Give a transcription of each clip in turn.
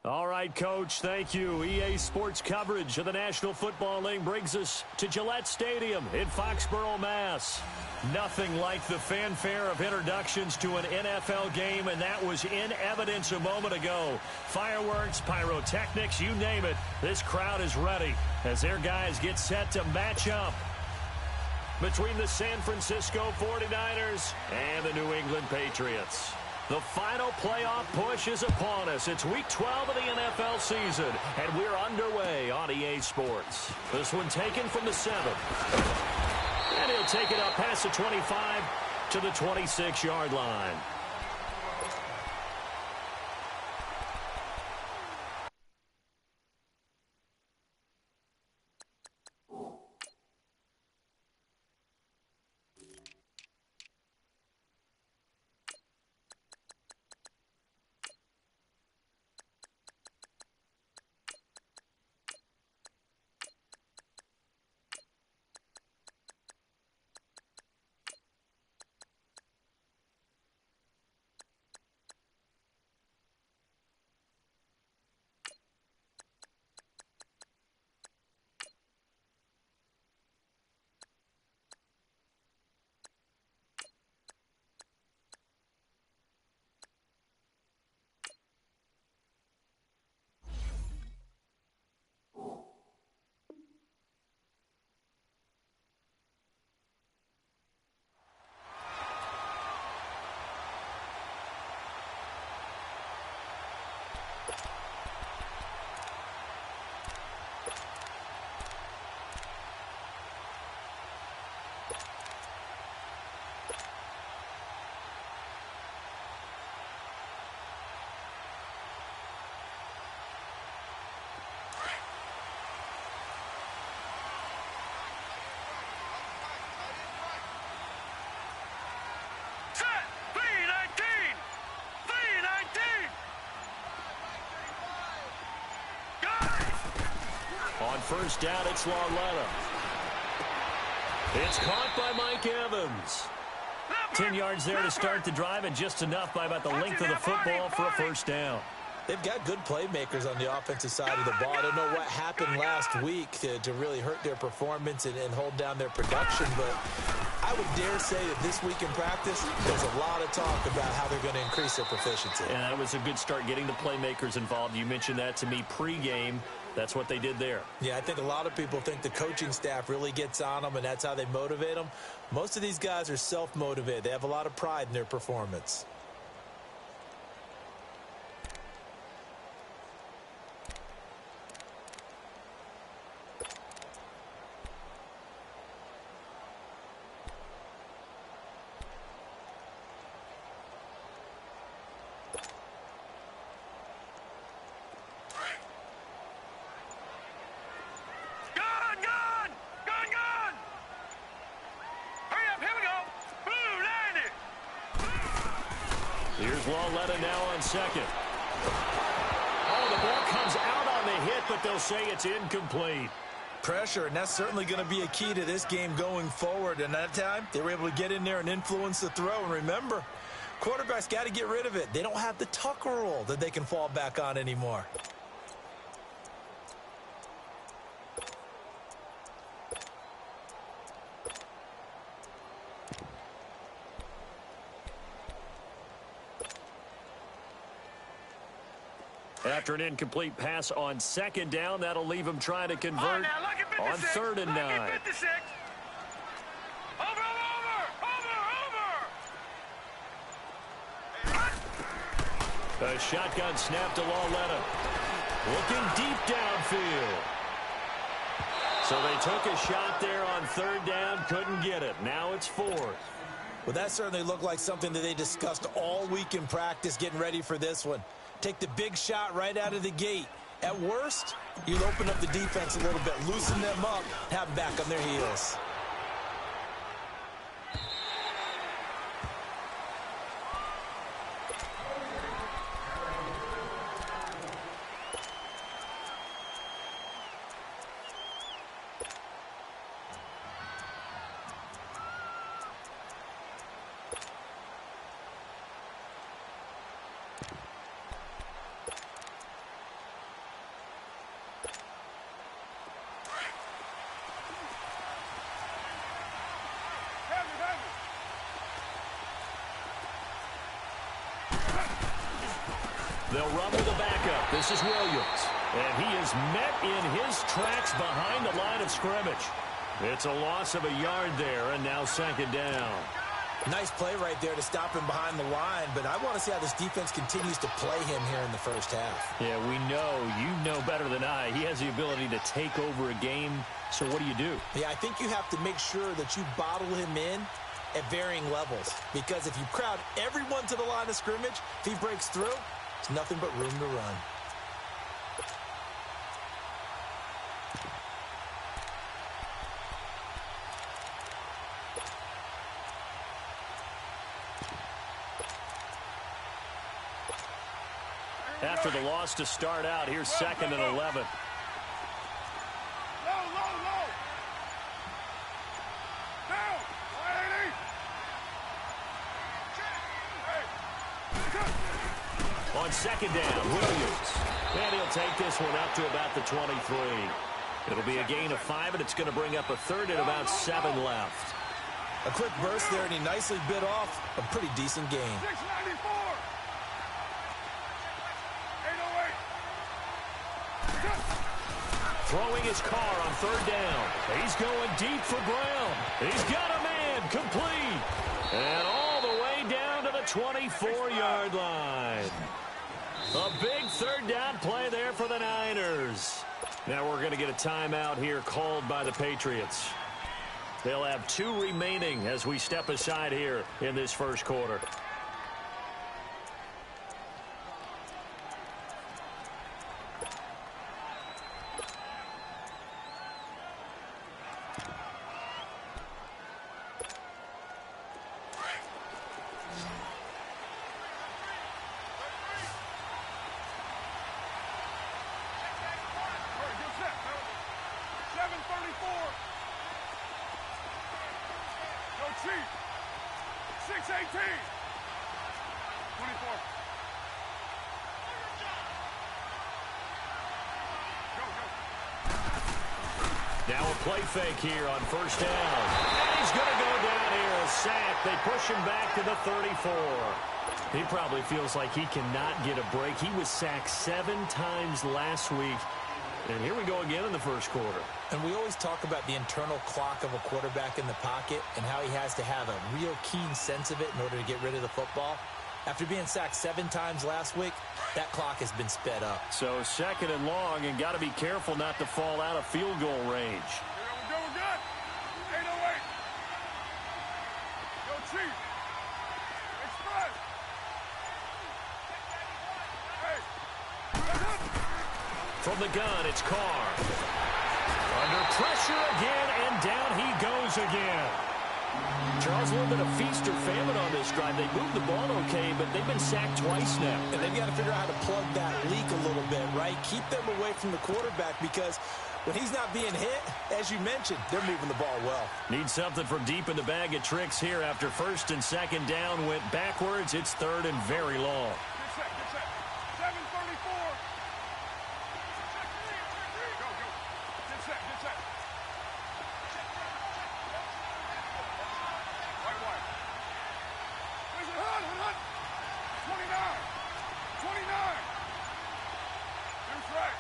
All right, Coach, thank you. EA Sports coverage of the National Football League brings us to Gillette Stadium in Foxborough, Mass. Nothing like the fanfare of introductions to an NFL game, and that was in evidence a moment ago. Fireworks, pyrotechnics, you name it. This crowd is ready as their guys get set to match up between the San Francisco 49ers and the New England Patriots. The final playoff push is upon us. It's Week 12 of the NFL season, and we're underway on EA Sports. This one taken from the 7. And he'll take it up past the 25 to the 26-yard line. On first down, it's Lauletta. It's caught by Mike Evans. 10 yards there to start the drive, and just enough by about the length of the football for a first down. They've got good playmakers on the offensive side of the ball. I don't know what happened last week to really hurt their performance and hold down their production, but I would dare say that this week in practice, there's a lot of talk about how they're going to increase their proficiency. And that was a good start, getting the playmakers involved. You mentioned that to me pregame. That's what they did there. Yeah, I think a lot of people think the coaching staff really gets on them, and that's how they motivate them. Most of these guys are self-motivated. They have a lot of pride in their performance. Here's Lauletta now on second. Oh, the ball comes out on the hit, but they'll say it's incomplete. Pressure, and that's certainly going to be a key to this game going forward. And that time, they were able to get in there and influence the throw. And remember, quarterbacks got to get rid of it. They don't have the tuck rule that they can fall back on anymore. After an incomplete pass on second down, that'll leave him trying to convert on 3rd and 9. A shotgun snap to Lauletta. Looking deep downfield. So they took a shot there on 3rd down, couldn't get it. Now it's 4th. Well, that certainly looked like something that they discussed all week in practice, getting ready for this one. Take the big shot right out of the gate. At worst, you'll open up the defense a little bit, loosen them up, have them back on their heels. They'll run with a backup. This is Williams. And he is met in his tracks behind the line of scrimmage. It's a loss of a yard there, and now second down. Nice play right there to stop him behind the line, but I want to see how this defense continues to play him here in the first half. Yeah, we know. You know better than I. He has the ability to take over a game, so what do you do? Yeah, I think you have to make sure that you bottle him in at varying levels, because if you crowd everyone to the line of scrimmage, if he breaks through, there's nothing but room to run. After the loss to start out, here's second and 11. Low. Down. 180. On second down, Williams. And he'll take this one up to about the 23. It'll be a gain of 5, and it's going to bring up a third and about 7 left. A quick burst there, and he nicely bit off a pretty decent gain. 694. 808. Throwing his car on third down. He's going deep for Brown. He's got a man complete. And all the way down to the 24-yard line. A big third down play there for the Niners. Now we're going to get a timeout here called by the Patriots. They'll have 2 remaining as we step aside here in this first quarter. Chief, 618, 24. Go. Now a play fake here on first down. And he's going to go down here, a sack. They push him back to the 34. He probably feels like he cannot get a break. He was sacked 7 times last week. And here we go again in the first quarter. And we always talk about the internal clock of a quarterback in the pocket and how he has to have a real keen sense of it in order to get rid of the football. After being sacked 7 times last week, that clock has been sped up. So second and long, and got to be careful not to fall out of field goal range. Go, good. 808. Go, Chief. Express. Hey. From the gun, it's Carr. Under pressure again, and down he goes again. Charles, a little bit of feast or famine on this drive. They moved the ball okay, but they've been sacked twice now. And they've got to figure out how to plug that leak a little bit, right? Keep them away from the quarterback, because when he's not being hit, as you mentioned, they're moving the ball well. Need something from deep in the bag of tricks here after first and second down went backwards. It's third and very long. Get set. 734. Go. Get set. White. Listen, hunt. 29. Here's right.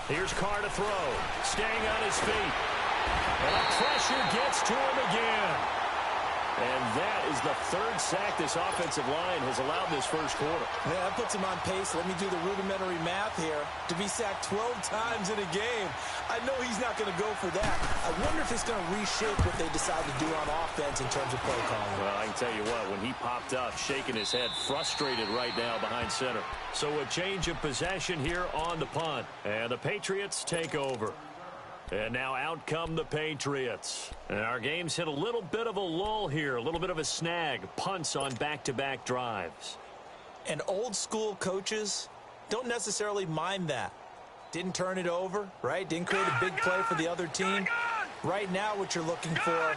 Here's Carr to throw. Staying on his feet. And the pressure gets to him again. And that is the 3rd sack this offensive line has allowed this first quarter. Yeah, that puts him on pace. Let me do the rudimentary math here. To be sacked 12 times in a game, I know he's not going to go for that. I wonder if it's going to reshape what they decide to do on offense in terms of play calling. Well, I can tell you what, when he popped up, shaking his head, frustrated right now behind center. So a change of possession here on the punt. And the Patriots take over. And now out come the Patriots. And our game's hit a little bit of a lull here, a little bit of a snag. Punts on back-to-back drives. And old school coaches don't necessarily mind that. Didn't turn it over, right? Didn't create a big play for the other team. Right now what you're looking for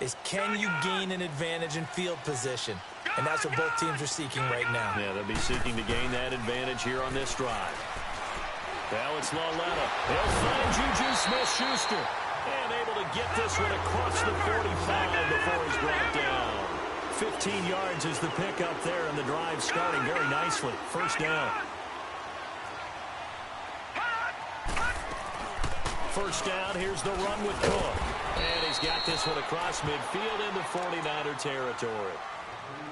is, can you gain an advantage in field position? And that's what both teams are seeking right now. Yeah, they'll be seeking to gain that advantage here on this drive. Now it's Lauletta. He'll find Juju Smith-Schuster. And able to get this one across the 45 before he's brought down. 15 yards is the pickup there, and the drive starting very nicely. First down. First down, here's the run with Cook. And he's got this one across midfield into 49er territory.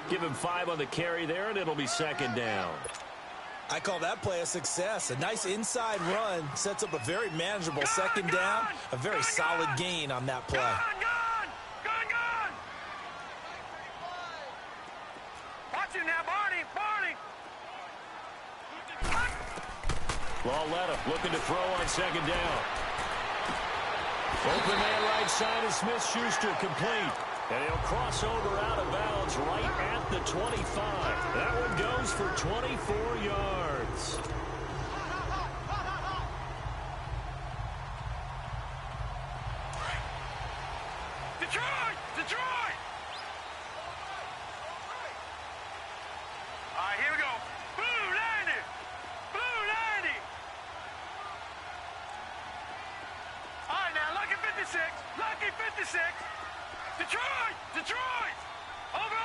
Give him 5 on the carry there, and it'll be second down. I call that play a success. A nice inside run sets up a very manageable second down. A very solid gain on that play. Watch him now, Barney. Lauletta looking to throw on second down. Open man right side is Smith-Schuster, complete. And he'll cross over out of bounds right at the 25. That one goes for 24 yards. Detroit! All right, here we go. Blue 90! All right, now, lucky 56. Detroit! Over!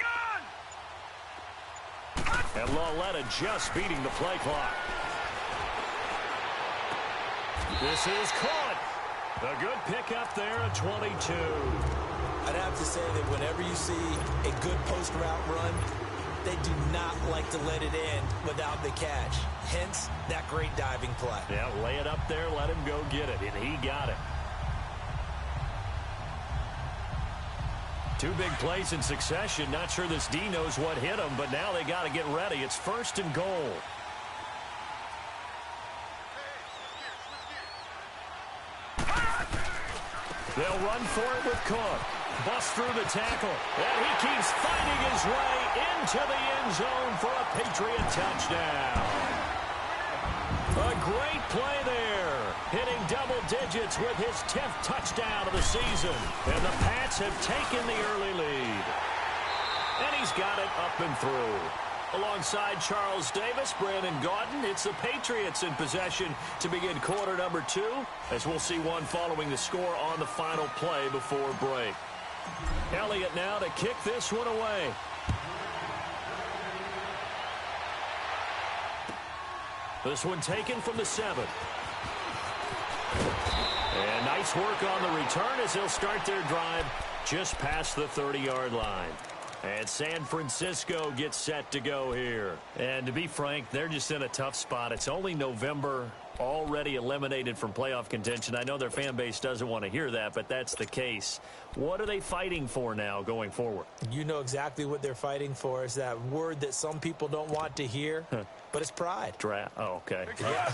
Gun! And Lauletta just beating the play clock. This is caught. A good pickup there at 22. I'd have to say that whenever you see a good post route run, they do not like to let it end without the catch. Hence, that great diving play. Yeah, lay it up there, let him go get it, and he got it. 2 big plays in succession. Not sure this D knows what hit him, but now they got to get ready. It's first and goal. They'll run for it with Cook. Bust through the tackle. And he keeps fighting his way into the end zone for a Patriot touchdown. A great play there. Hitting double digits with his 10th touchdown of the season. And the Pats have taken the early lead. And he's got it up and through. Alongside Charles Davis, Brandon Gaudin, it's the Patriots in possession to begin quarter number 2, as we'll see one following the score on the final play before break. Elliott now to kick this one away. This one taken from the 7. And nice work on the return as they'll start their drive just past the 30-yard line. And San Francisco gets set to go here. And to be frank, they're just in a tough spot. It's only November, already eliminated from playoff contention. I know their fan base doesn't want to hear that, but that's the case. What are they fighting for now going forward? You know exactly what they're fighting for. Is that word that some people don't want to hear, but it's pride. Draft. Oh, okay. Yeah.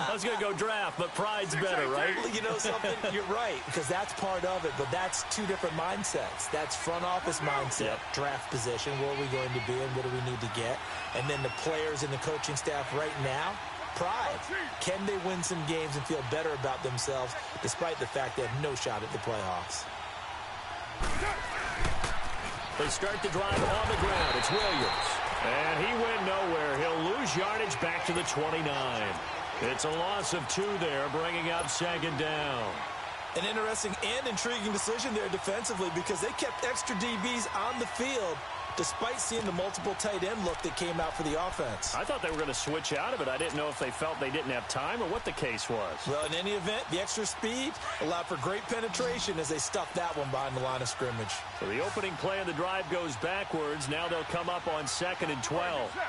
I was going to go draft, but pride's better, right? You know something? You're right, because that's part of it, but that's 2 different mindsets. That's front office mindset, draft position, where are we going to be and what do we need to get? And then the players and the coaching staff right now, pride. Can they win some games and feel better about themselves despite the fact they have no shot at the playoffs? They start the drive on the ground. It's Williams. And he went nowhere. He'll lose yardage back to the 29. It's a loss of 2 there, bringing up second down. An interesting and intriguing decision there defensively because they kept extra DBs on the field despite seeing the multiple tight end look that came out for the offense. I thought they were going to switch out of it. I didn't know if they felt they didn't have time or what the case was. Well, in any event, the extra speed allowed for great penetration as they stuffed that one behind the line of scrimmage. So the opening play of the drive goes backwards. Now they'll come up on 2nd and 12. 6:37.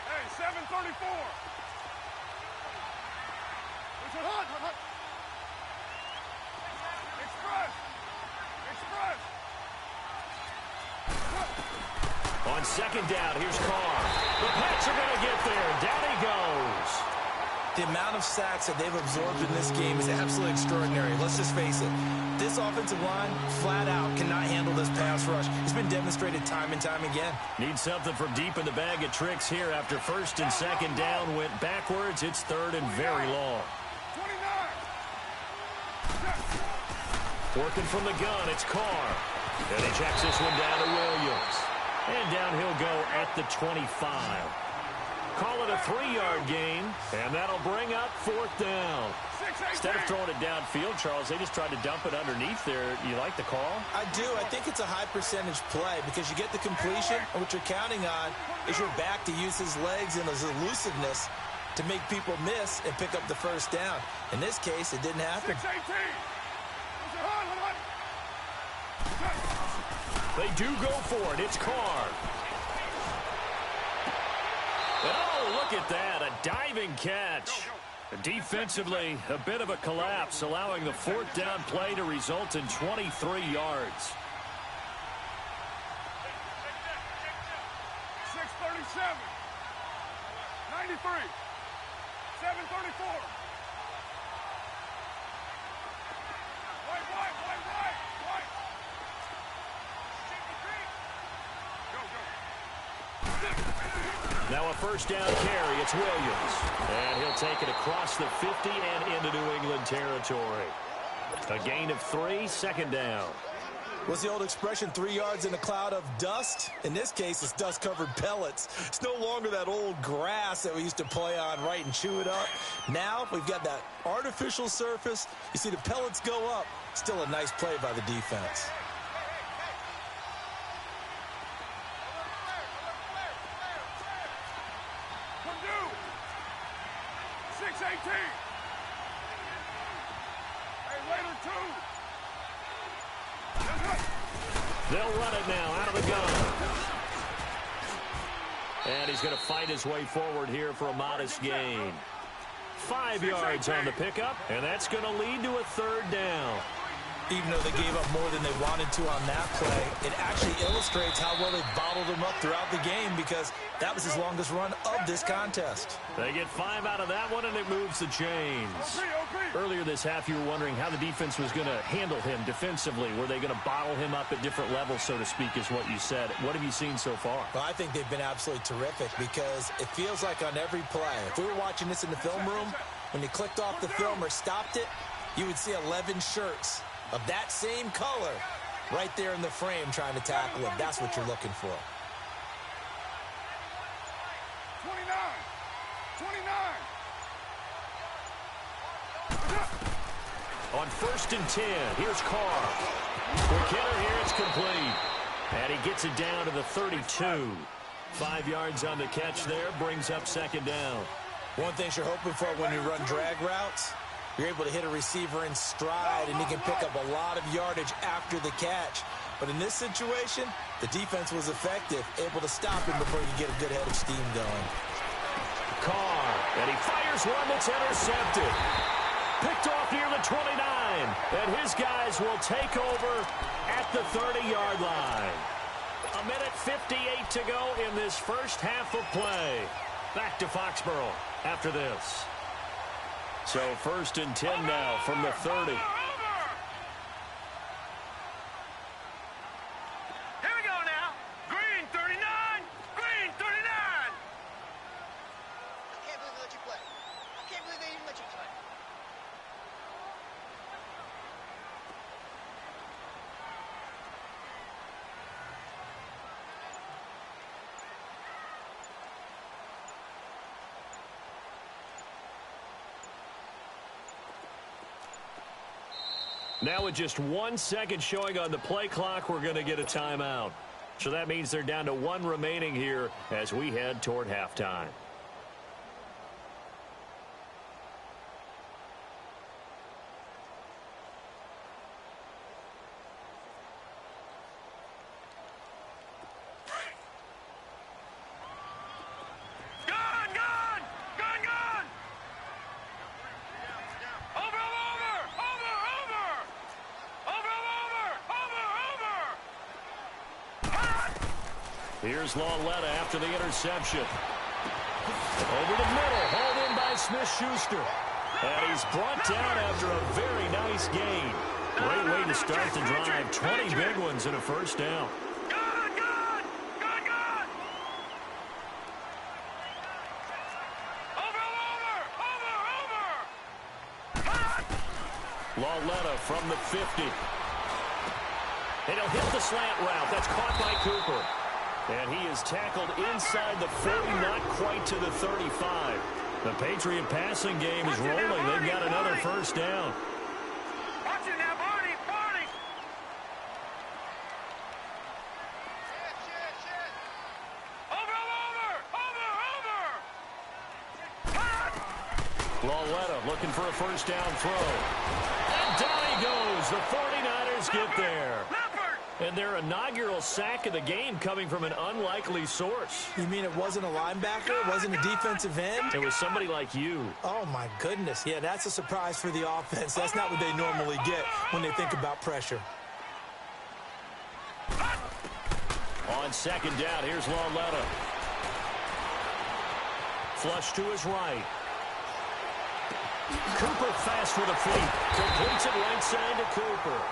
Hey, 7:34. Hut. Express. On second down, here's Carr. The Pats are going to get there. Down he goes. The amount of sacks that they've absorbed in this game is absolutely extraordinary. Let's just face it. This offensive line, flat out, cannot handle this pass rush. It's been demonstrated time and time again. Need something from deep in the bag of tricks here. After 1st and 2nd down went backwards, it's 3rd and very long. 29. Working from the gun, it's Carr. And he checks this one down to Williams. And down he'll go at the 25. Call it a 3-yard gain, and that'll bring up 4th down. Instead of throwing it downfield, Charles, they just tried to dump it underneath there. You like the call? I do. I think it's a high-percentage play because you get the completion, and what you're counting on is your back to use his legs and his elusiveness to make people miss and pick up the first down. In this case, it didn't happen. They do go for it. It's Carr. And oh, look at that. A diving catch. Defensively, a bit of a collapse, allowing the 4th down play to result in 23 yards. 6:37. 93. 7:34. White. Now a first down carry. It's Williams. And he'll take it across the 50 and into New England territory. A gain of 3, 2nd down. What's the old expression, 3 yards in a cloud of dust? In this case, it's dust-covered pellets. It's no longer that old grass that we used to play on, right, and chew it up. Now we've got that artificial surface. You see the pellets go up. Still a nice play by the defense. Purdue. 6:18. Hey, later, 2. They'll run it now out of the gun. And he's going to fight his way forward here for a modest gain. 5 yards on the pickup, and that's going to lead to a 3rd down. Even though they gave up more than they wanted to on that play, it actually illustrates how well they bottled him up throughout the game because that was his longest run of this contest. They get 5 out of that one, and it moves the chains. Earlier this half, you were wondering how the defense was going to handle him defensively. Were they going to bottle him up at different levels, so to speak, is what you said. What have you seen so far? Well, I think they've been absolutely terrific because it feels like on every play, if we were watching this in the film room, when you clicked off the film or stopped it, you would see 11 shirts of that same color right there in the frame trying to tackle him. That's what you're looking for. 29. On 1st and 10, here's Carr. Quick hitter here, it's complete. And he gets it down to the 32. 5 yards on the catch there, brings up 2nd down. One thing you're hoping for when you run drag routes, you're able to hit a receiver in stride, and he can pick up a lot of yardage after the catch. But in this situation, the defense was effective, able to stop him before he could get a good head of steam going. Carr, and he fires one that's intercepted. Picked off near the 29, and his guys will take over at the 30-yard line. 1:58 to go in this first half of play. Back to Foxborough after this. So 1st and 10 now from the 30. Here we go now. Green 39. Green 39. I can't believe they let you play. I can't believe they even let you play. Now with just 1 second showing on the play clock, we're going to get a timeout. So that means they're down to 1 remaining here as we head toward halftime. Here's Lauletta after the interception. Over the middle, hauled in by Smith-Schuster. And he's brought down after a very nice gain. Great way to start the drive. 20 big ones and a first down. Lauletta from the 50. And he'll hit the slant route. That's caught by Cooper. And he is tackled inside the 40, not quite to the 35. The Patriot passing game is rolling. They've got another first down. Watch it now, Barney, Barney. Shit. Over. Lauletta looking for a first down throw. And down he goes. The 49ers get there. And their inaugural sack of the game coming from an unlikely source. You mean it wasn't a linebacker? It wasn't a defensive end? It was somebody like you. Oh, my goodness. Yeah, that's a surprise for the offense. That's not what they normally get when they think about pressure. On second down, here's Lauletta. Flush to his right. Cooper fast with the feet. Completes it right side to Cooper.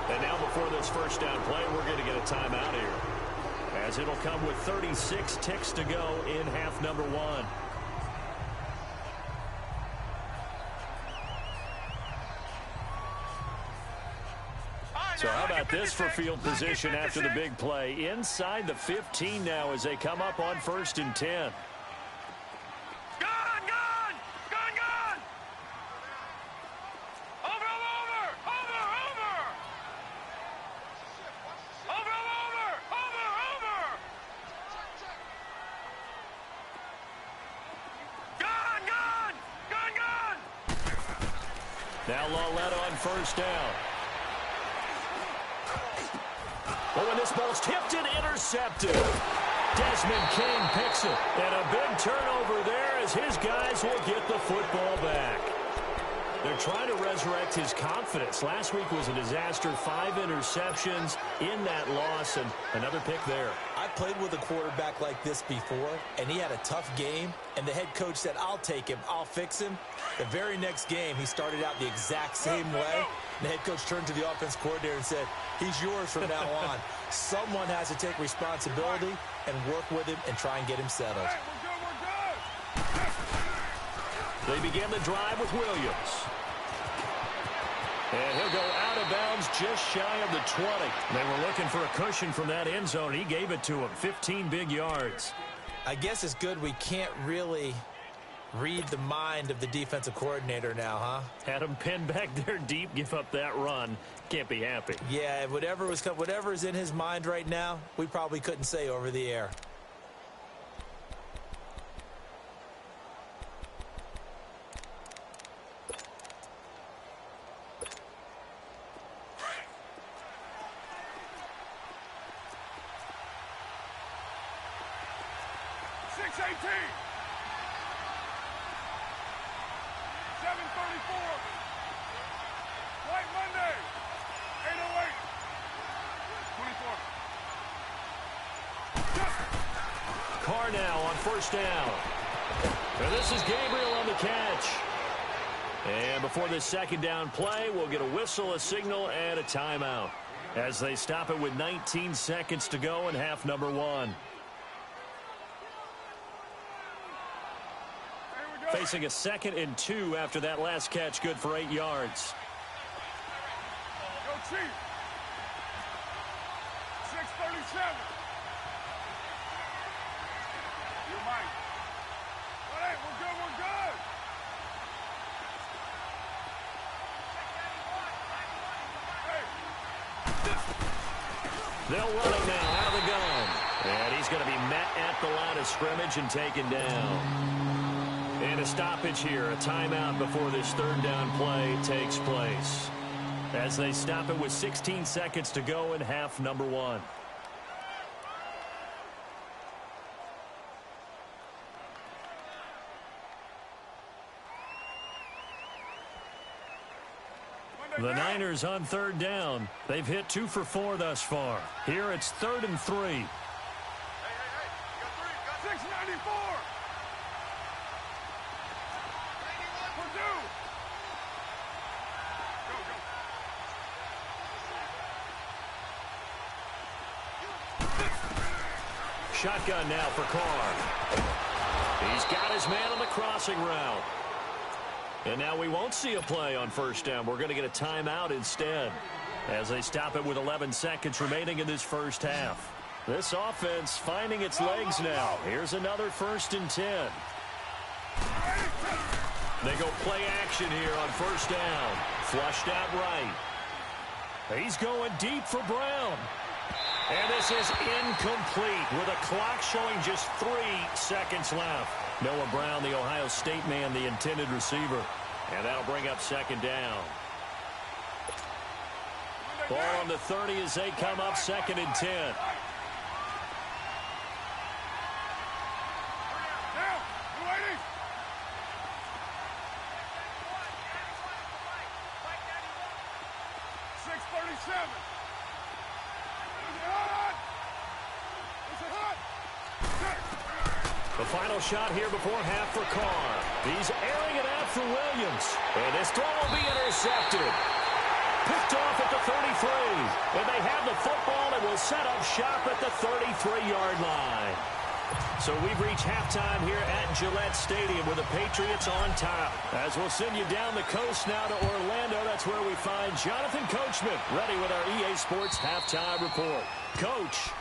And now before this first down play, we're going to get a timeout here, as it'll come with 36 ticks to go in half number one. So how about this for field position after the big play? Inside the 15 now as they come up on 1st and 10. Now Lauletta on first down. Oh, and this ball's tipped and intercepted. Desmond King picks it. And a big turnover there as his guys will get the football back. They're trying to resurrect his confidence. Last week was a disaster. 5 interceptions in that loss, and another pick there. I played with a quarterback like this before, and he had a tough game, and the head coach said, I'll take him, I'll fix him. The very next game, he started out the exact same way. The head coach turned to the offense coordinator and said, he's yours from now on. Someone has to take responsibility and work with him and try and get him settled. They begin the drive with Williams. And he'll go out of bounds just shy of the 20. They were looking for a cushion from that end zone. He gave it to him. 15 big yards. I guess it's good we can't really read the mind of the defensive coordinator now, huh? Had him pinned back there deep, give up that run. Can't be happy. Yeah, whatever is in his mind right now, we probably couldn't say over the air. Now on first down. And this is Gabriel on the catch. And before this second down play, we'll get a whistle, a signal, and a timeout as they stop it with 19 seconds to go in half number one. Facing a 2nd and 2 after that last catch, good for 8 yards. Go Chief. 6:37. They'll run it now out of the gun. And he's going to be met at the line of scrimmage and taken down. And a stoppage here, a timeout before this third down play takes place, as they stop it with 16 seconds to go in half number one. The Niners on third down. They've hit 2 for 4 thus far. Here it's 3rd and 3. Hey, you got 3. 694. Purdue. Go. Shotgun now for Carr. He's got his man on the crossing route. And now we won't see a play on first down. We're going to get a timeout instead, as they stop it with 11 seconds remaining in this first half. This offense finding its legs now. Here's another 1st and 10. They go play action here on 1st down. Flushed out right. He's going deep for Brown. And this is incomplete with a clock showing just 3 seconds left. Noah Brown, the Ohio State man, the intended receiver. And that'll bring up 2nd down. Ball on the 30 as they come up 2nd and 10. The final shot here before half for Carr. He's airing it out for Williams. And this throw will be intercepted. Picked off at the 33. And they have the football and will set up shop at the 33-yard line. So we've reached halftime here at Gillette Stadium with the Patriots on top. As we'll send you down the coast now to Orlando, that's where we find Jonathan Coachman ready with our EA Sports halftime report. Coach.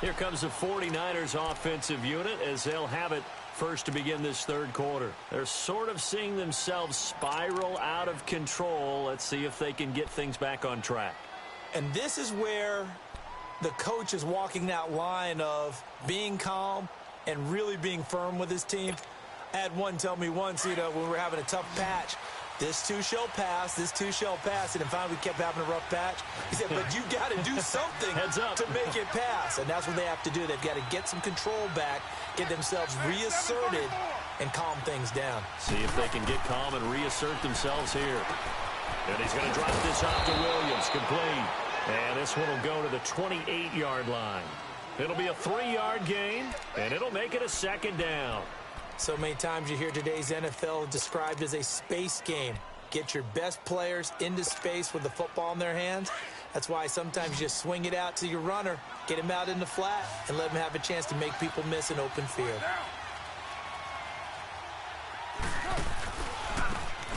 Here comes the 49ers offensive unit as they'll have it first to begin this 3rd quarter. They're sort of seeing themselves spiral out of control. Let's see if they can get things back on track. And this is where the coach is walking that line of being calm and really being firm with his team. I had one tell me once, when we were having a tough patch, this too shall pass, this too shall pass. And finally we kept having a rough patch. He said, but you got to do something to make it pass. And that's what they have to do. They've got to get some control back, get themselves reasserted, and calm things down. See if they can get calm and reassert themselves here. And he's going to drop this off to Williams, complete. And this one will go to the 28-yard line. It'll be a 3-yard gain, and it'll make it a 2nd down. So many times you hear today's NFL described as a space game. Get your best players into space with the football in their hands. That's why sometimes you just swing it out to your runner, get him out in the flat, and let him have a chance to make people miss an open field.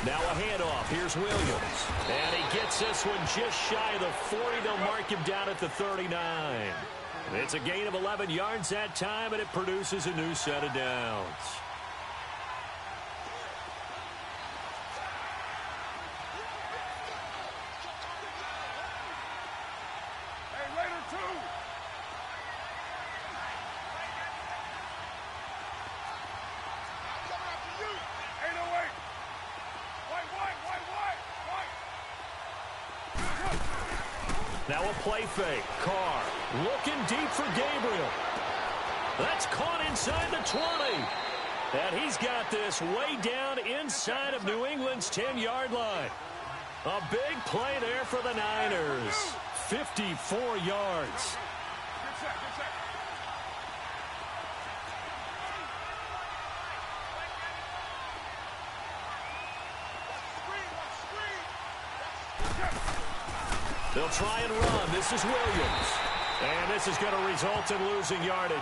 Now a handoff. Here's Williams. And he gets this one just shy of the 40. They'll mark him down at the 39. It's a gain of 11 yards that time, and it produces a new set of downs. Now a play fake. Carr looking deep for Gabriel. That's caught inside the 20. And he's got this way down inside of New England's 10-yard line. A big play there for the Niners. 54 yards. They'll try and run. This is Williams. And this is going to result in losing yardage.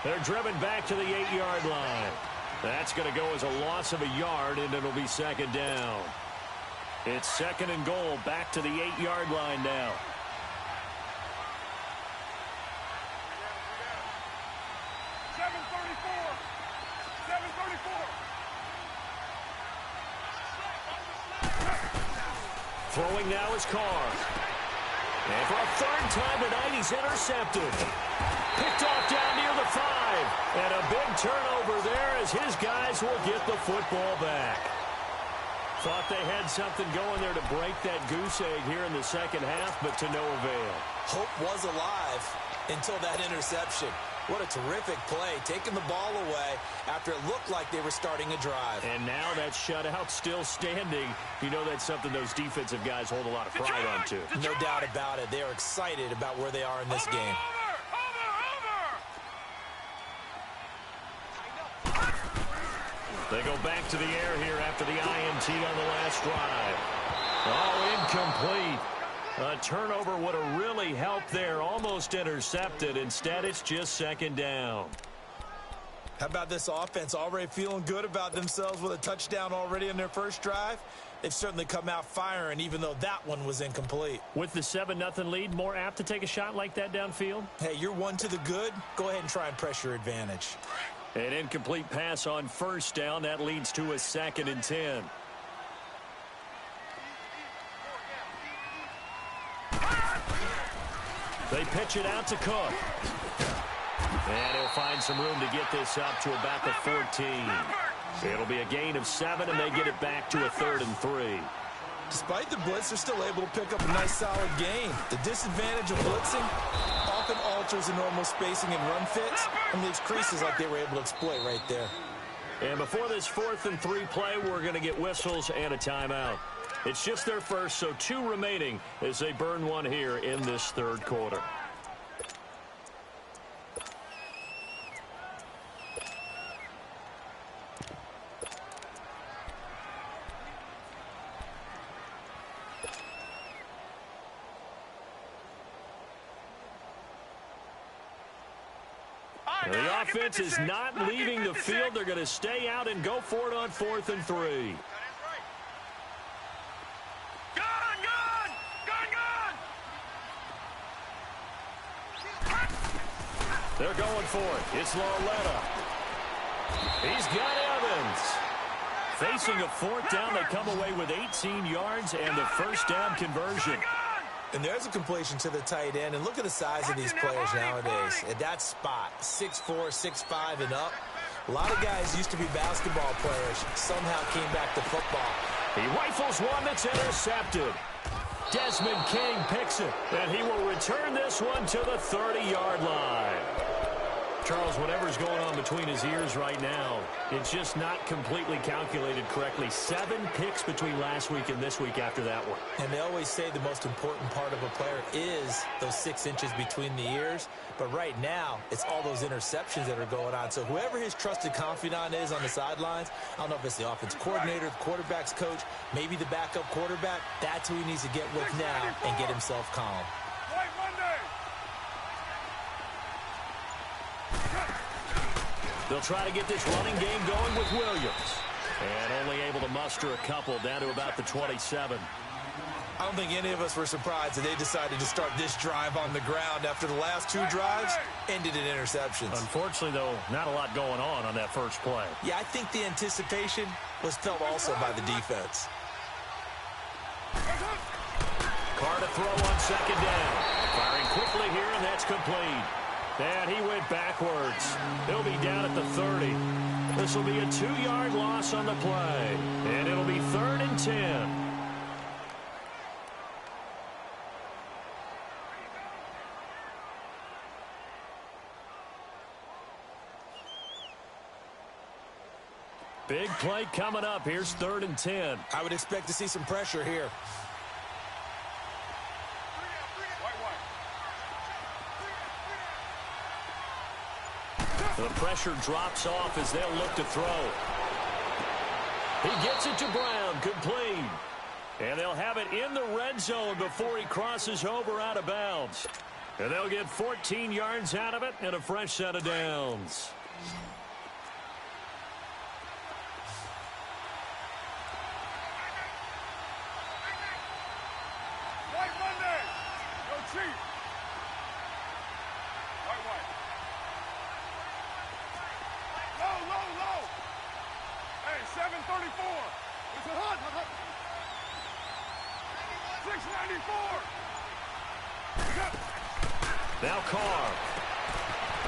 They're driven back to the 8-yard line. That's going to go as a loss of a yard, and it'll be 2nd down. It's 2nd and goal, back to the 8-yard line now. Throwing now is Carr. And for a 3rd time tonight, he's intercepted. Picked off down near the 5. And a big turnover there as his guys will get the football back. Thought they had something going there to break that goose egg here in the 2nd half, but to no avail. Hope was alive until that interception. What a terrific play, taking the ball away after it looked like they were starting a drive. And now that shutout still standing. You know that's something those defensive guys hold a lot of pride on, too. No doubt about it. They are excited about where they are in this game. They go back to the air here after the INT on the last drive. Oh, incomplete. A turnover would have really helped there. Almost intercepted. Instead, it's just 2nd down. How about this offense already feeling good about themselves with a touchdown already in their first drive? They've certainly come out firing, even though that one was incomplete. With the 7-0 lead, more apt to take a shot like that downfield? Hey, you're one to the good. Go ahead and try and press your advantage. An incomplete pass on first down. That leads to a 2nd and 10. They pitch it out to Cook. And he'll find some room to get this up to about the 14. It'll be a gain of 7, and they get it back to a 3rd and 3. Despite the blitz, they're still able to pick up a nice, solid gain. The disadvantage of blitzing often alters the normal spacing and run fits and leaves creases like they were able to exploit right there. And before this 4th and 3 play, we're going to get whistles and a timeout. It's just their first, so 2 remaining as they burn one here in this 3rd quarter. The offense is not leaving the field. They're going to stay out and go for it on 4th and 3. They're going for it. It's Lauletta. He's got Evans. Facing a 4th down, they come away with 18 yards and the first down conversion. And there's a completion to the tight end. And look at the size of these players nowadays. At that spot, 6'4", 6'5", and up. A lot of guys used to be basketball players. Somehow came back to football. He rifles one that's intercepted. Desmond King picks it, and he will return this one to the 30-yard line. Charles, whatever's going on between his ears right now, it's just not completely calculated correctly. 7 picks between last week and this week after that one. And they always say the most important part of a player is those 6 inches between the ears. But right now, it's all those interceptions that are going on. So whoever his trusted confidant is on the sidelines, I don't know if it's the offense coordinator, the quarterback's coach, maybe the backup quarterback, that's who he needs to get with now and get himself calm. They'll try to get this running game going with Williams. And only able to muster a couple down to about the 27. I don't think any of us were surprised that they decided to start this drive on the ground after the last 2 drives ended in interceptions. Unfortunately, though, not a lot going on that first play. Yeah, I think the anticipation was felt also by the defense. Carr to throw on 2nd down. Firing quickly here, and that's complete. And he went backwards. He'll be down at the 30. This will be a 2-yard loss on the play. And it'll be 3rd and 10. Big play coming up. Here's 3rd and 10. I would expect to see some pressure here. The pressure drops off as they'll look to throw. He gets it to Brown, complete. And they'll have it in the red zone before he crosses over out of bounds. And they'll get 14 yards out of it and a fresh set of downs. Now Carr.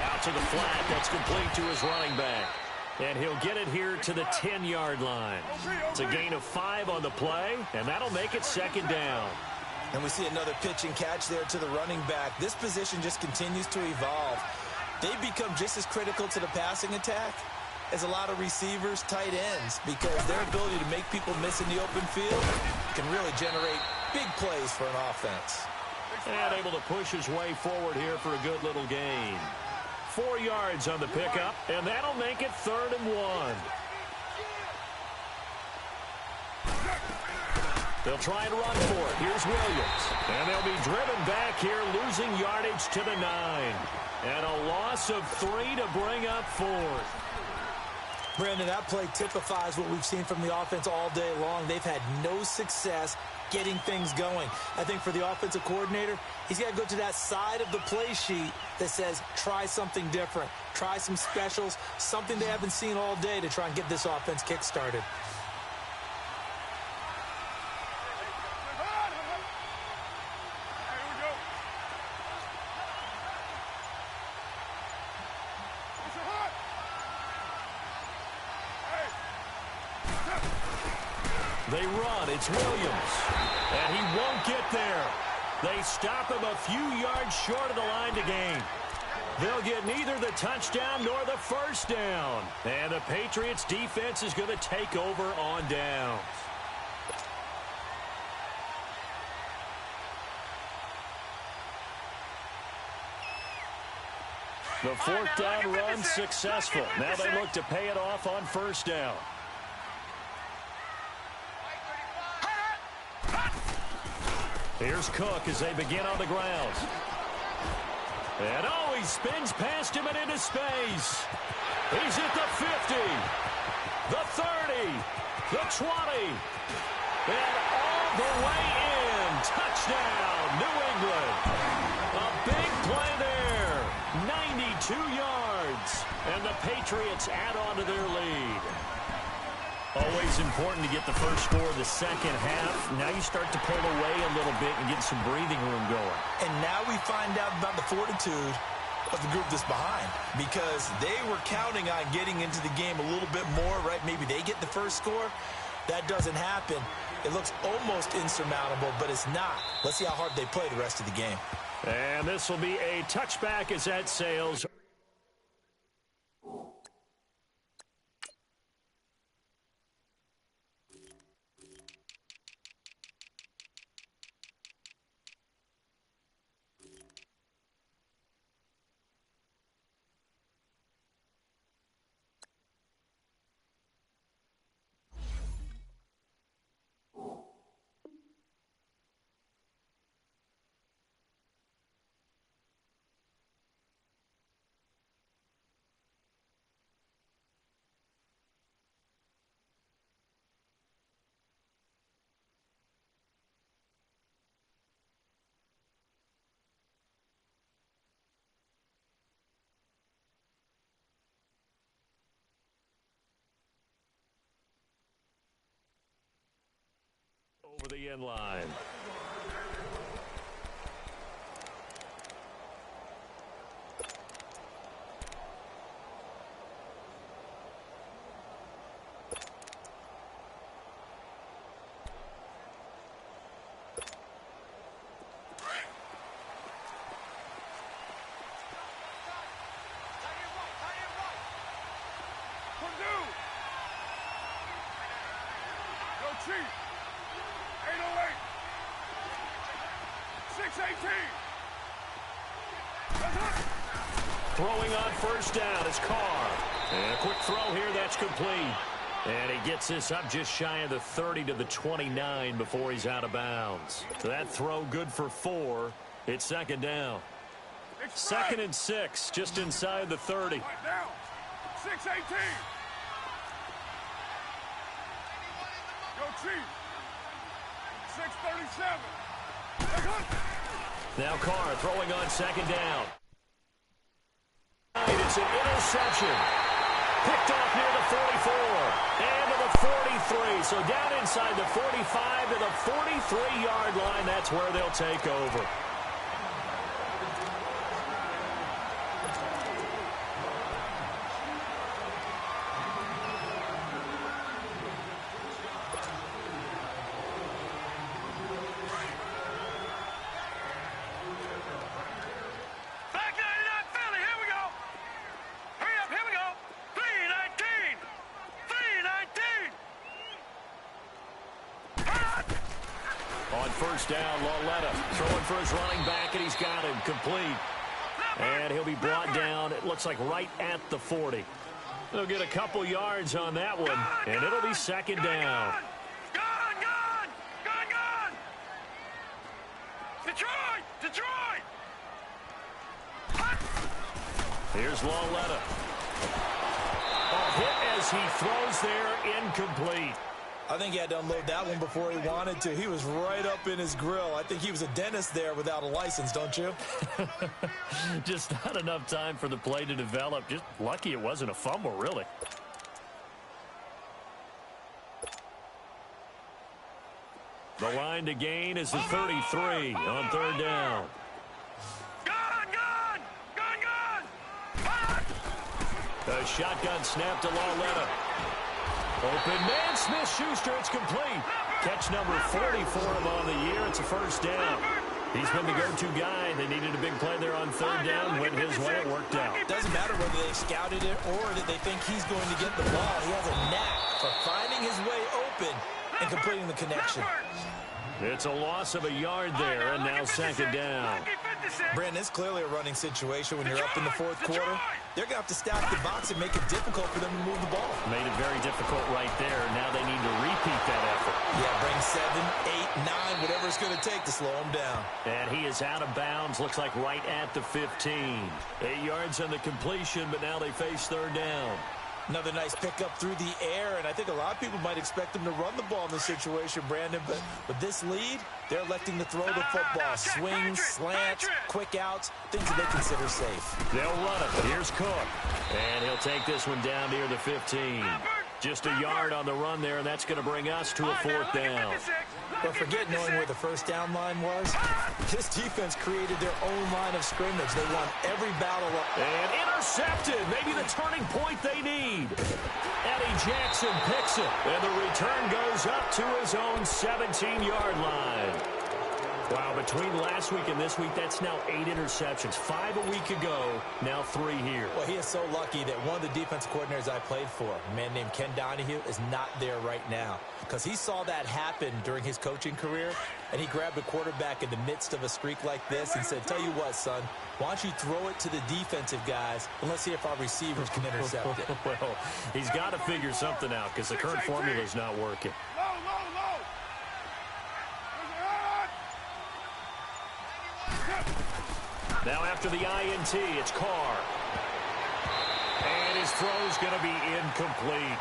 Out to the flat. That's complete to his running back. And he'll get it here to the 10-yard line. It's a gain of 5 on the play, and that'll make it 2nd down. And we see another pitch and catch there to the running back. This position just continues to evolve. They've become just as critical to the passing attack as a lot of receivers, tight ends, because their ability to make people miss in the open field can really generate big plays for an offense. And able to push his way forward here for a good little gain. 4 yards on the pickup, and that'll make it 3rd and 1. They'll try and run for it. Here's Williams. And they'll be driven back here, losing yardage to the 9. And a loss of 3 to bring up 4th. Brandon, that play typifies what we've seen from the offense all day long. They've had no success getting things going. I think for the offensive coordinator, he's got to go to that side of the play sheet that says, try something different. Try some specials, something they haven't seen all day to try and get this offense kick-started. They run. It's Williams. And he won't get there. They stop him a few yards short of the line to gain. They'll get neither the touchdown nor the first down. And the Patriots defense is going to take over on downs. The fourth down run successful. Now they look to pay it off on first down. Here's Cook as they begin on the ground. And oh, he spins past him and into space. He's at the 50, the 30, the 20, and all the way in. Touchdown, New England. A big play there, 92 yards, and the Patriots add on to their lead. Always important to get the first score of the second half. Now you start to pull away a little bit and get some breathing room going. And now we find out about the fortitude of the group that's behind, because they were counting on getting into the game a little bit more, right? Maybe they get the first score. That doesn't happen. It looks almost insurmountable, but it's not. Let's see how hard they play the rest of the game. And this will be a touchback as that sails. Over the end line. Chief. 808. 618. Throwing on first down is Carr. And a quick throw here, that's complete. And he gets this up just shy of the 30 to the 29 before he's out of bounds. That throw good for 4. It's second down. Second and 6, just inside the 30. Down. 618. Go Chief. 637. Now Carr throwing on second down. It's an interception. Picked off near the 44 and to the 43. So down inside the 45 to the 43-yard line. That's where they'll take over. First down, Lauletta throwing for his running back, and he's got him complete. And he'll be brought down, it looks like right at the 40. They'll get a couple yards on that one, and it'll be second down. Gone! Detroit! Here's Lauletta. A hit as as he throws there, incomplete. I think he had to unload that one before he wanted to. He was right up in his grill. I think he was a dentist there without a license, don't you? Just not enough time for the play to develop. Just lucky it wasn't a fumble, really. The line to gain is the 33 on third down. A shotgun snap to Lauletta. Open man, Smith-Schuster, it's complete. Catch number 40 for him on the year. It's a first down. He's been the go-to guy. They needed a big play there on third down. Went his way, it worked out. Doesn't matter whether they scouted it or that they think he's going to get the ball. He has a knack for finding his way open and completing the connection. It's a loss of a yard there, and now second down. Brandon, it's clearly a running situation when you're up in the fourth quarter. They're going to have to stack the box and make it difficult for them to move the ball. Made it very difficult right there. Now they need to repeat that effort. Yeah, bring 7, 8, 9, whatever it's going to take to slow him down. And he is out of bounds, looks like right at the 15. 8 yards on the completion, but now they face third down. Another nice pickup through the air, and I think a lot of people might expect them to run the ball in this situation, Brandon, but with this lead, they're electing to throw the football. Swings, slants, quick outs, things that they consider safe. They'll run it. Here's Cook, and he'll take this one down near the 15. Just a yard on the run there, and that's going to bring us to a fourth down. But forget knowing where the first down line was. This defense created their own line of scrimmage. They won every battle up. And intercepted. Maybe the turning point they need. Eddie Jackson picks it. And the return goes up to his own 17-yard line. Wow, between last week and this week, that's now 8 interceptions. 5 a week ago, now 3 here. Well, he is so lucky that one of the defense coordinators I played for, a man named Ken Donahue, is not there right now. Because he saw that happen during his coaching career, and he grabbed a quarterback in the midst of a streak like this and said, tell you what, son, why don't you throw it to the defensive guys, and let's see if our receivers can intercept it. Well, he's got to figure something out because the current formula is not working. Now after the INT, it's Carr. And his throw's going to be incomplete.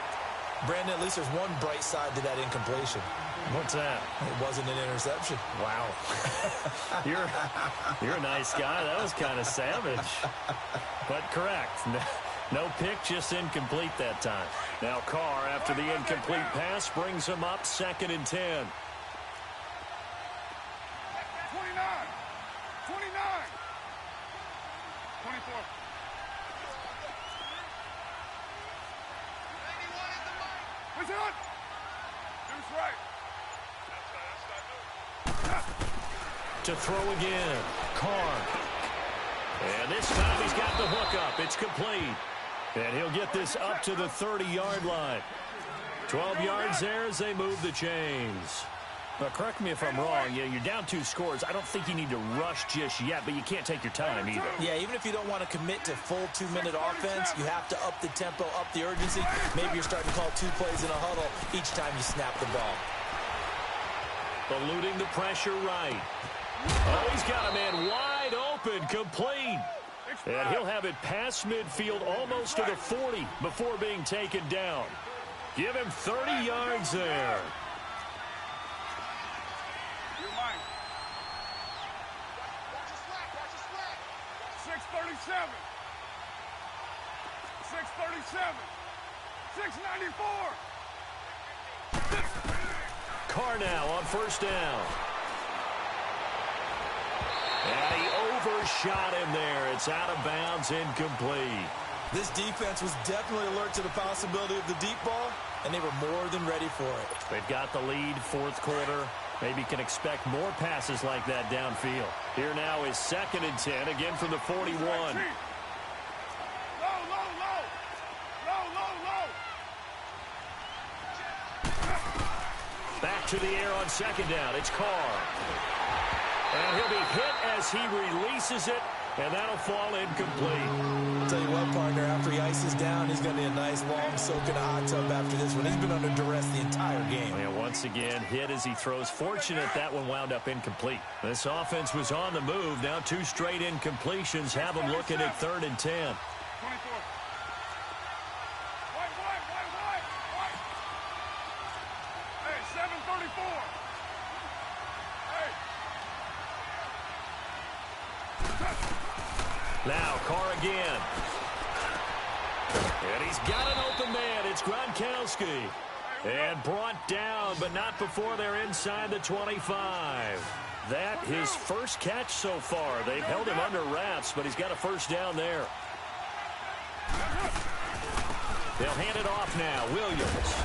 Brandon, at least there's one bright side to that incompletion. What's that? It wasn't an interception. Wow. You're a nice guy. That was kind of savage. But correct. No pick, just incomplete that time. Now Carr, after the incomplete pass, brings him up 2nd and 10. 24. To throw again, Carr. And this time he's got the hook up. It's complete. And he'll get this up to the 30-yard line. 12 yards there as they move the chains. Now, correct me if I'm wrong. You're down 2 scores. I don't think you need to rush just yet, but you can't take your time either. Yeah, even if you don't want to commit to full 2-minute offense, you have to up the tempo, up the urgency. Maybe you're starting to call 2 plays in a huddle each time you snap the ball. Eluding the pressure right. Oh, he's got a man wide open, complete. And he'll have it past midfield almost to the 40 before being taken down. Give him 30 yards there. 637. 637. 694. Carr now on first down. And he overshot him there. It's out of bounds, incomplete. This defense was definitely alert to the possibility of the deep ball, and they were more than ready for it. They've got the lead, fourth quarter. Maybe can expect more passes like that downfield. Here now is 2nd and 10, again from the 41. Low. Back to the air on 2nd down. It's Carr. And he'll be hit as he releases it, and that'll fall incomplete. I'll tell you what, partner, after he ices down, he's going to be a nice long soak in a hot tub after this one. He's been under duress the entire game. And once again, hit as he throws. Fortunate that one wound up incomplete. This offense was on the move. Now 2 straight incompletions have them looking at 3rd and 10. 24. Now Carr again. And he's got an open man. It's Gronkowski. And brought down, but not before they're inside the 25. That his first catch so far. They've held him under wraps, but he's got a first down there. They'll hand it off now. Williams.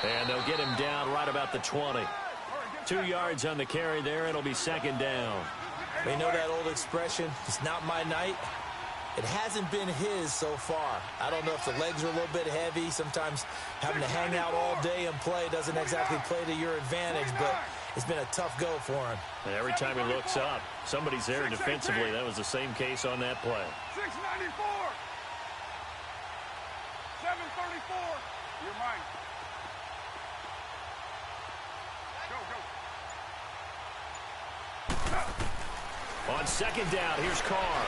And they'll get him down right about the 20. 2 yards on the carry there. It'll be second down. We know that old expression, it's not my night. It hasn't been his so far. I don't know if the legs are a little bit heavy. Sometimes having to hang out all day and play doesn't exactly play to your advantage, but it's been a tough go for him. And every time he looks up, somebody's there defensively. That was the same case on that play. 694. 734. You're mine. Go. On second down, here's Carr.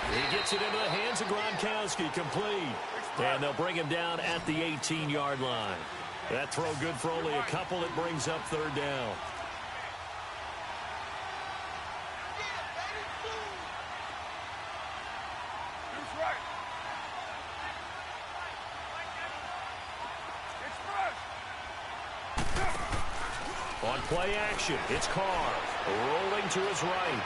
He gets it into the hands of Gronkowski, complete. And they'll bring him down at the 18-yard line. That throw good for only a couple. It brings up third down. On play action, it's Carr rolling to his right.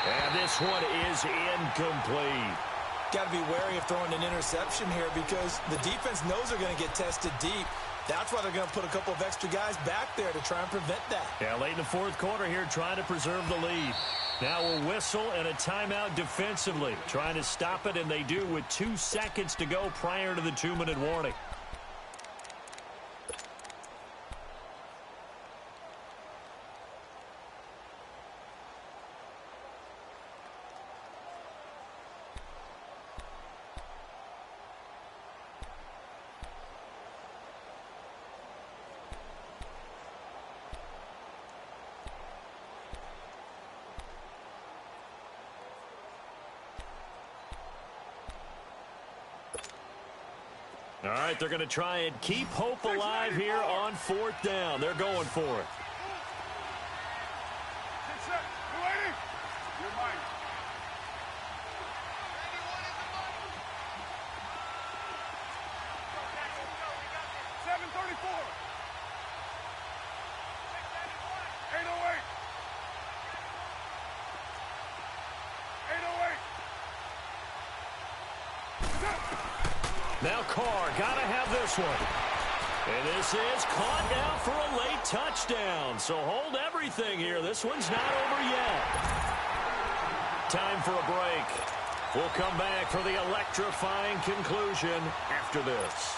And this one is incomplete. Got to be wary of throwing an interception here because the defense knows they're going to get tested deep. That's why they're going to put a couple of extra guys back there to try and prevent that. Yeah, late in the fourth quarter here, trying to preserve the lead. Now a whistle and a timeout defensively. Trying to stop it, and they do with 2 seconds to go prior to the 2-minute warning. All right, they're going to try and keep hope alive here on fourth down. They're going for it. You're mine. 734. 808. 808. Now Carr, gotta have this one. And this is caught now for a late touchdown. So hold everything here. This one's not over yet. Time for a break. We'll come back for the electrifying conclusion after this.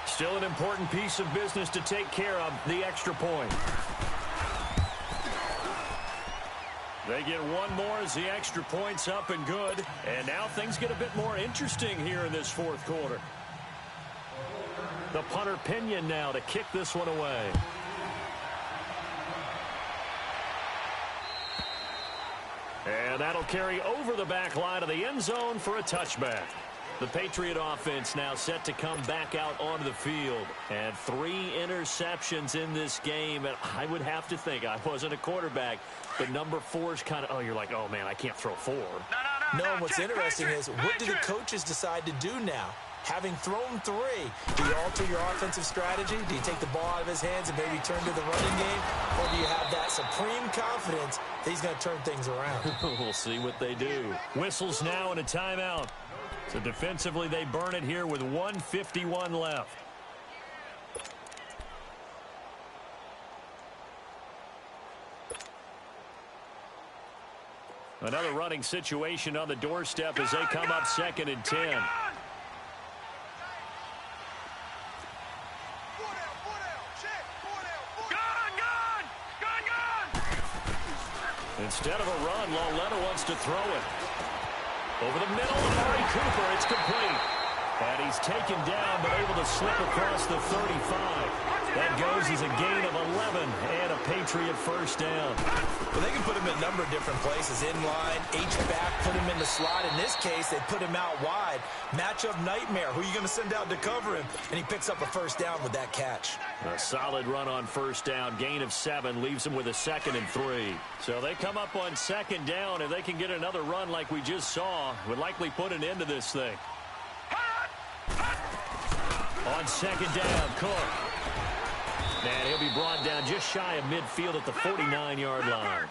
Still an important piece of business to take care of, the extra point. They get one more as the extra point's up and good. And now things get a bit more interesting here in this fourth quarter. The punter Pinion now to kick this one away. And that'll carry over the back line of the end zone for a touchback. The Patriot offense now set to come back out onto the field. And 3 interceptions in this game. And I would have to think, I wasn't a quarterback, but number 4 is kind of, oh, you're like, oh, man, I can't throw 4. No, what's interesting is, what do the coaches decide to do now? Having thrown 3, do you alter your offensive strategy? Do you take the ball out of his hands and maybe turn to the running game? Or do you have that supreme confidence that he's going to turn things around? We'll see what they do. Whistles now and a timeout. So defensively, they burn it here with 1:51 left. Another running situation on the doorstep as they come up 2nd and 10. Instead of a run, Lauletta wants to throw it. Over the middle, Amari Cooper, it's complete. And he's taken down, but able to slip across the 35. That goes as a gain of 11 and a Patriot first down. Well, they can put him in a number of different places. In line, H-back, put him in the slot. In this case, they put him out wide. Matchup nightmare. Who are you going to send out to cover him? And he picks up a first down with that catch. A solid run on first down. Gain of 7 leaves him with a 2nd and 3. So they come up on 2nd down. If they can get another run like we just saw, would likely put an end to this thing. On 2nd down, Cook. And he'll be brought down just shy of midfield at the 49-yard line.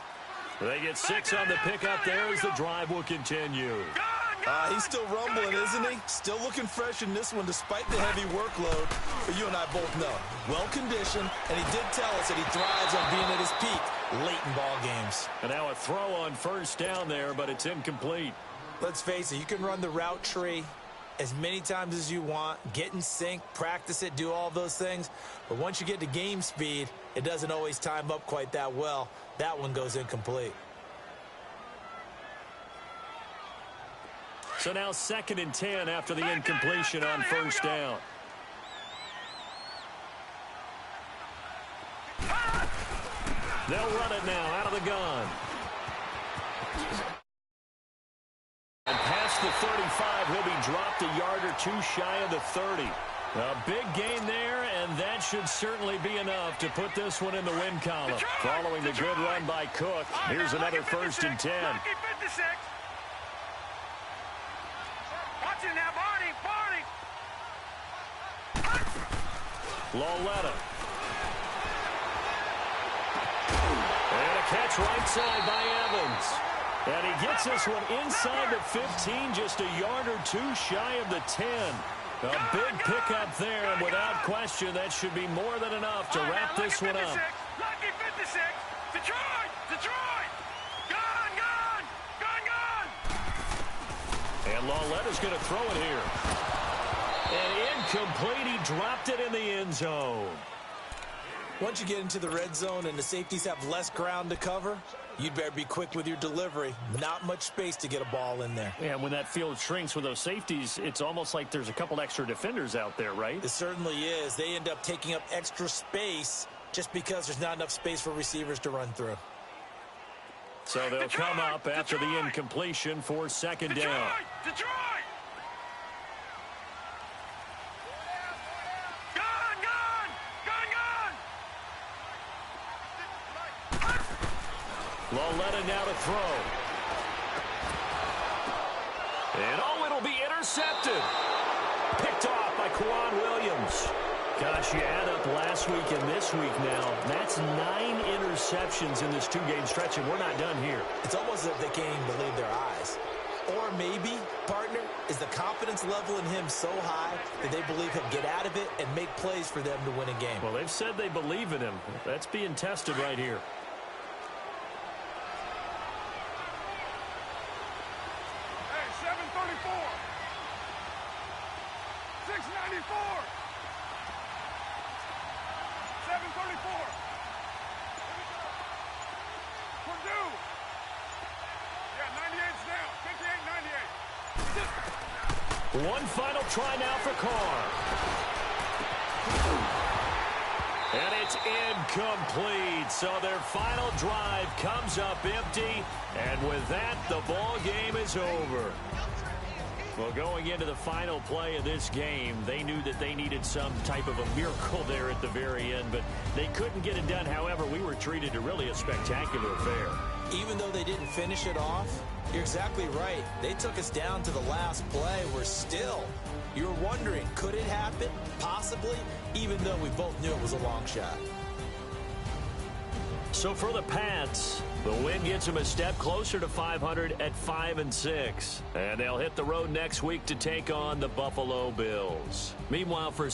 They get 6 on the pickup there as the drive will continue. He's still rumbling, isn't he? Still looking fresh in this one despite the heavy workload. But you and I both know, well-conditioned, and he did tell us that he thrives on being at his peak late in ball games. And now a throw on first down there, but it's incomplete. Let's face it, you can run the route tree as many times as you want, get in sync, practice it, do all those things. But once you get to game speed, it doesn't always time up quite that well. That one goes incomplete. So now 2nd and 10 after the incompletion on first down. They'll run it now out of the gun. And past the 35, he'll be dropped a yard or 2 shy of the 30. A big gain there, and that should certainly be enough to put this one in the win column. Following the good run by Cook, here's another 1st and 10. Watching now, Barney. Loletta. And a catch right side by Evans. And he gets this one inside the 15, just a yard or 2 shy of the 10. A big pickup there, and without question, that should be more than enough to wrap this one up. Lucky 56. Detroit. Gone. And Lauletta's going to throw it here. And incomplete. He dropped it in the end zone. Once you get into the red zone and the safeties have less ground to cover, you'd better be quick with your delivery. Not much space to get a ball in there. Yeah, when that field shrinks with those safeties, it's almost like there's a couple extra defenders out there, right? It certainly is. They end up taking up extra space just because there's not enough space for receivers to run through. So they'll come up after the incompletion for 2nd down. Detroit. Loletta now to throw. And it'll be intercepted. Picked off by Quan Williams. Gosh, you add up last week and this week now. That's 9 interceptions in this 2-game stretch, and we're not done here. It's almost as if they can't even believe their eyes. Or maybe, partner, is the confidence level in him so high that they believe he'll get out of it and make plays for them to win a game. Well, they've said they believe in him. That's being tested right here. Hey, 734. 694. 734. Purdue. Yeah, 98's down. 58, 98. One final try now for Carr. And it's incomplete. So their final drive comes up empty. And with that, the ball game is over. Well, going into the final play of this game, they knew that they needed some type of a miracle there at the very end, but they couldn't get it done. However, we were treated to really a spectacular affair. Even though they didn't finish it off, you're exactly right. They took us down to the last play. We're still, you're wondering, could it happen? Possibly, even though we both knew it was a long shot. So for the Pats, the win gets them a step closer to 500 at 5-6. And they'll hit the road next week to take on the Buffalo Bills. Meanwhile, for